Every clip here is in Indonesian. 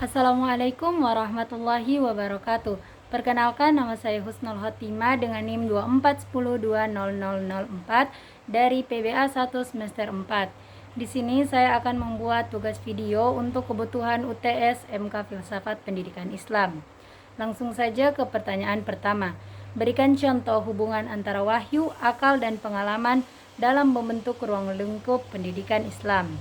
Assalamualaikum warahmatullahi wabarakatuh. Perkenalkan, nama saya Husnul Khotimah dengan NIM 2410200004 dari PBA 1 semester 4. Di sini saya akan membuat tugas video untuk kebutuhan UTS MK Filsafat Pendidikan Islam. Langsung saja ke pertanyaan pertama. Berikan contoh hubungan antara wahyu, akal, dan pengalaman dalam membentuk ruang lingkup pendidikan Islam.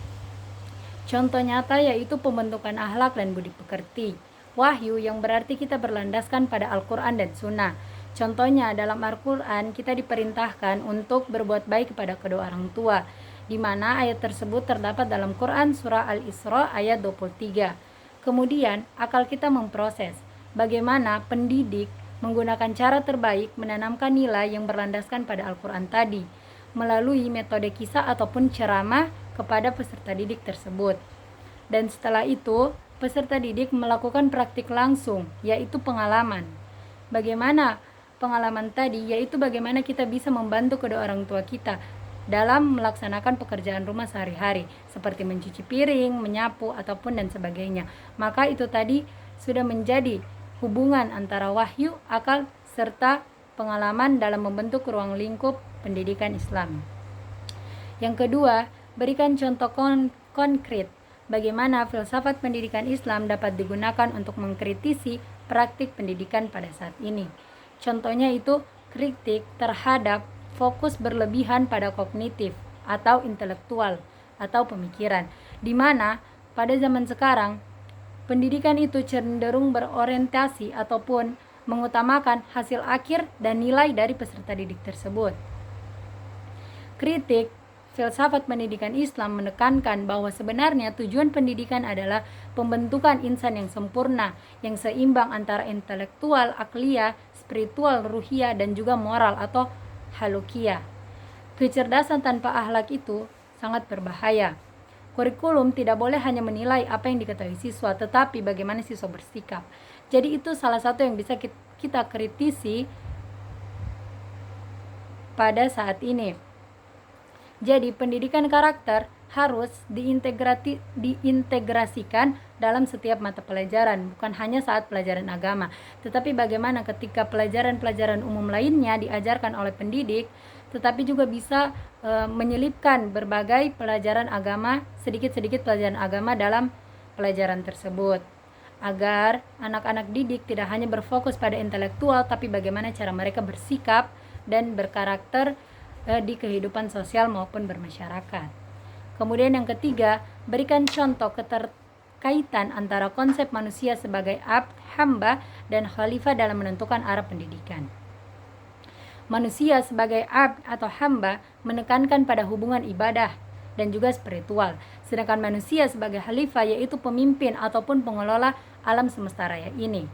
Contoh nyata yaitu pembentukan akhlak dan budi pekerti. Wahyu yang berarti kita berlandaskan pada Al-Quran dan Sunnah. Contohnya dalam Al-Quran kita diperintahkan untuk berbuat baik kepada kedua orang tua, di mana ayat tersebut terdapat dalam Quran surah Al-Isra ayat 23. Kemudian akal kita memproses bagaimana pendidik menggunakan cara terbaik menanamkan nilai yang berlandaskan pada Al-Quran tadi, melalui metode kisah ataupun ceramah kepada peserta didik tersebut. Dan setelah itu, peserta didik melakukan praktik langsung, yaitu pengalaman. Bagaimana pengalaman tadi? Yaitu bagaimana kita bisa membantu kedua orang tua kita dalam melaksanakan pekerjaan rumah sehari-hari, seperti mencuci piring, menyapu, ataupun dan sebagainya. Maka itu tadi sudah menjadi hubungan antara wahyu, akal, serta pengalaman dalam membentuk ruang lingkup pendidikan Islam. Yang kedua, berikan contoh konkret bagaimana filsafat pendidikan Islam dapat digunakan untuk mengkritisi praktik pendidikan pada saat ini. Contohnya itu kritik terhadap fokus berlebihan pada kognitif atau intelektual atau pemikiran, di mana pada zaman sekarang pendidikan itu cenderung berorientasi ataupun mengutamakan hasil akhir dan nilai dari peserta didik tersebut. Kritik filsafat pendidikan Islam menekankan bahwa sebenarnya tujuan pendidikan adalah pembentukan insan yang sempurna, yang seimbang antara intelektual, akliyah, spiritual, ruhiyah, dan juga moral atau halukiyah. Kecerdasan tanpa akhlak itu sangat berbahaya. Kurikulum tidak boleh hanya menilai apa yang diketahui siswa, tetapi bagaimana siswa bersikap. Jadi itu salah satu yang bisa kita kritisi pada saat ini. Jadi pendidikan karakter harus diintegrasikan dalam setiap mata pelajaran, bukan hanya saat pelajaran agama, tetapi bagaimana ketika pelajaran-pelajaran umum lainnya diajarkan oleh pendidik, tetapi juga bisa menyelipkan berbagai pelajaran agama, sedikit-sedikit pelajaran agama dalam pelajaran tersebut, agar anak-anak didik tidak hanya berfokus pada intelektual, tapi bagaimana cara mereka bersikap dan berkarakter di kehidupan sosial maupun bermasyarakat. Kemudian yang ketiga, berikan contoh keterkaitan antara konsep manusia sebagai abd, hamba, dan khalifah dalam menentukan arah pendidikan. Manusia sebagai abd atau hamba menekankan pada hubungan ibadah dan juga spiritual, sedangkan manusia sebagai khalifah yaitu pemimpin ataupun pengelola alam semesta raya ini.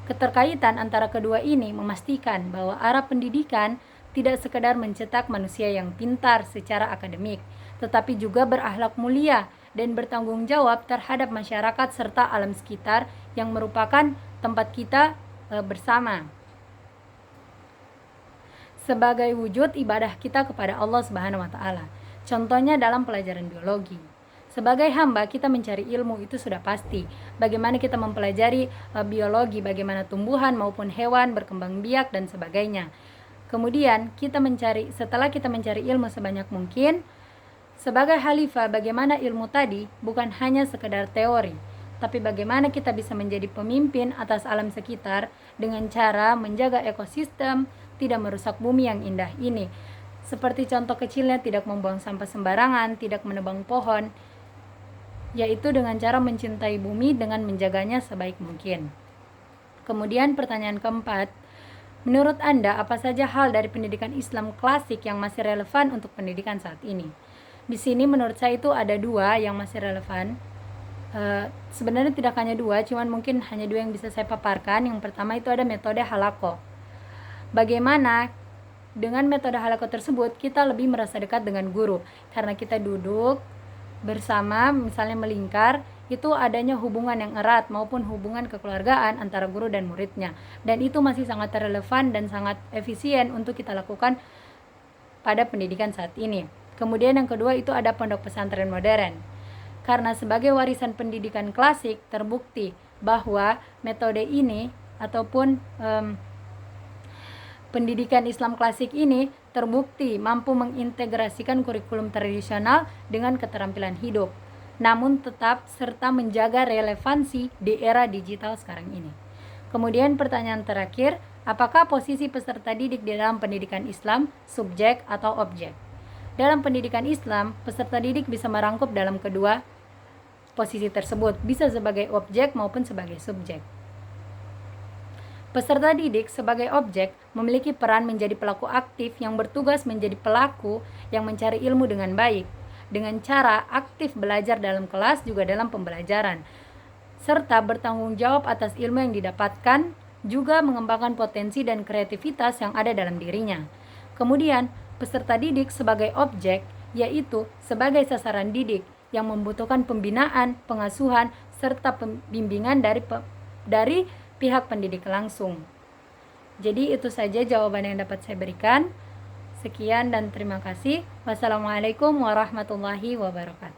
Keterkaitan antara kedua ini memastikan bahwa arah pendidikan tidak sekedar mencetak manusia yang pintar secara akademik, tetapi juga berakhlak mulia dan bertanggung jawab terhadap masyarakat serta alam sekitar yang merupakan tempat kita bersama, sebagai wujud ibadah kita kepada Allah Subhanahu wa taala. Contohnya dalam pelajaran biologi. Sebagai hamba kita mencari ilmu, itu sudah pasti. Bagaimana kita mempelajari biologi, bagaimana tumbuhan maupun hewan berkembang biak dan sebagainya. Kemudian setelah kita mencari ilmu sebanyak mungkin, sebagai khalifah bagaimana ilmu tadi bukan hanya sekedar teori, tapi bagaimana kita bisa menjadi pemimpin atas alam sekitar dengan cara menjaga ekosistem, tidak merusak bumi yang indah ini. Seperti contoh kecilnya tidak membuang sampah sembarangan, tidak menebang pohon, yaitu dengan cara mencintai bumi dengan menjaganya sebaik mungkin. Kemudian pertanyaan keempat, menurut Anda, apa saja hal dari pendidikan Islam klasik yang masih relevan untuk pendidikan saat ini? Di sini menurut saya itu ada dua yang masih relevan. Sebenarnya tidak hanya dua, cuman mungkin hanya dua yang bisa saya paparkan. Yang pertama itu ada metode halaqah. Bagaimana dengan metode halaqah tersebut kita lebih merasa dekat dengan guru, karena kita duduk bersama, misalnya melingkar, itu adanya hubungan yang erat maupun hubungan kekeluargaan antara guru dan muridnya, dan itu masih sangat relevan dan sangat efisien untuk kita lakukan pada pendidikan saat ini. Kemudian yang kedua itu ada pondok pesantren modern. Karena sebagai warisan pendidikan klasik terbukti bahwa metode ini ataupun pendidikan Islam klasik ini terbukti mampu mengintegrasikan kurikulum tradisional dengan keterampilan hidup, namun tetap serta menjaga relevansi di era digital sekarang ini. Kemudian pertanyaan terakhir, apakah posisi peserta didik di dalam pendidikan Islam, subjek atau objek? Dalam pendidikan Islam, peserta didik bisa merangkup dalam kedua posisi tersebut, bisa sebagai objek maupun sebagai subjek. Peserta didik sebagai objek memiliki peran menjadi pelaku aktif yang bertugas menjadi pelaku yang mencari ilmu dengan baik, dengan cara aktif belajar dalam kelas juga dalam pembelajaran, serta bertanggung jawab atas ilmu yang didapatkan, juga mengembangkan potensi dan kreativitas yang ada dalam dirinya. Kemudian, peserta didik sebagai objek, yaitu sebagai sasaran didik yang membutuhkan pembinaan, pengasuhan, serta pembimbingan dari pihak pendidik langsung. Jadi itu saja jawaban yang dapat saya berikan. Sekian dan terima kasih. Wassalamualaikum warahmatullahi wabarakatuh.